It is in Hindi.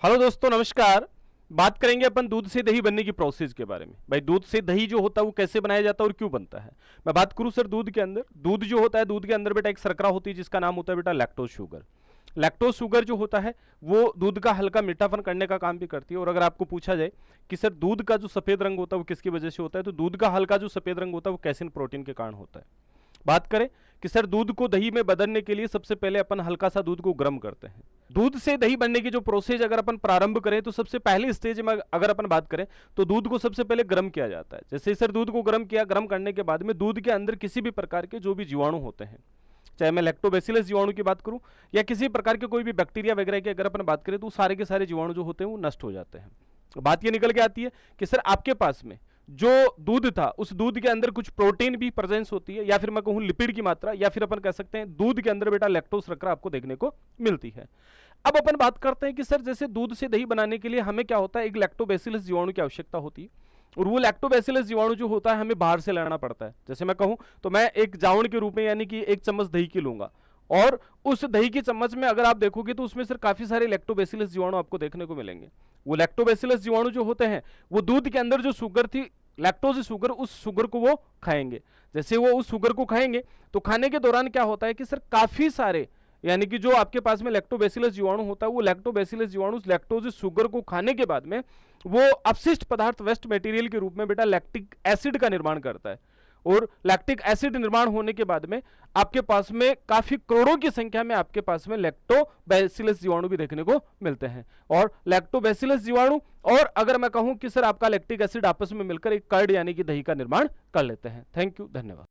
हेलो दोस्तों, नमस्कार। बात करेंगे अपन दूध से दही बनने की प्रोसेस के बारे में। भाई, दूध से दही जो होता है वो कैसे बनाया जाता है और क्यों बनता है। मैं बात करूं सर, दूध के अंदर दूध जो होता है, दूध के अंदर बेटा एक शर्करा होती है जिसका नाम होता है बेटा लैक्टोज शुगर। लैक्टोज शुगर जो होता है वो दूध का हल्का मीठापन करने का काम भी करती है। और अगर आपको पूछा जाए कि सर दूध का जो सफेद रंग होता है वो किसकी वजह से होता है, तो दूध का हल्का जो सफेद रंग होता है वो कैसिन प्रोटीन के कारण होता है। बात करें कि सर दूध को दही में बदलने के लिए सबसे पहले अपन हल्का सा दूध को गर्म करते हैं। दूध से दही बनने की जो प्रोसेस अगर अपन प्रारंभ करें तो सबसे पहले स्टेज में अगर अपन बात करें तो दूध को सबसे पहले गर्म किया जाता है। जैसे सर दूध को गर्म किया, गर्म करने के बाद में दूध के अंदर किसी भी प्रकार के जो भी जीवाणु होते हैं, चाहे मैं लैक्टोबैसिलस जीवाणु की बात करूं या किसी प्रकार के कोई भी बैक्टीरिया वगैरह की अगर अपन बात करें, तो सारे के सारे जीवाणु जो होते हैं वो नष्ट हो जाते हैं। बात ये निकल के आती है कि सर आपके पास में जो दूध था उस दूध के अंदर कुछ प्रोटीन भी प्रेजेंस होती है, या फिर मैं कहूं लिपिड की मात्रा, या फिर अपन कह सकते हैं दूध के अंदर बेटा लैक्टोज शर्करा आपको देखने को मिलती है। अब अपन बात करते हैं कि सर जैसे दूध से दही बनाने के लिए हमें क्या होता है, एक लैक्टोबैसिलस जीवाणु की आवश्यकता होती है। और वो लैक्टोबैसिलस जीवाणु जो होता है हमें बाहर से लाना पड़ता है। जैसे मैं कहूं तो मैं एक जावण के रूप में यानी कि एक चम्मच दही की लूंगा, और उस दही की चम्मच में अगर आप देखोगे तो उसमें सिर्फ काफी सारे लैक्टोबैसिलस जीवाणु आपको देखने को मिलेंगे। वो लैक्टोबैसिलस जीवाणु जो होते हैं वो दूध के अंदर जो शुगर थी, लैक्टोज शुगर, उस शुगर को वो खाएंगे। जैसे वो उस शुगर को खाएंगे तो खाने के दौरान क्या होता है कि सर काफी सारे यानी कि जो आपके पास में लैक्टोबैसिलस जीवाणु होता है वो लैक्टोबैसिलस जीवाणु लैक्टोज शुगर को खाने के बाद में वो अपशिष्ट पदार्थ, वेस्ट मटेरियल के रूप में बेटा लैक्टिक एसिड का निर्माण करता है। और लैक्टिक एसिड निर्माण होने के बाद में आपके पास में काफी करोड़ों की संख्या में आपके पास में लैक्टोबैसिलस जीवाणु भी देखने को मिलते हैं। और लैक्टोबैसिलस जीवाणु और अगर मैं कहूं कि सर आपका लैक्टिक एसिड आपस में मिलकर एक कर्ड यानी कि दही का निर्माण कर लेते हैं। थैंक यू, धन्यवाद।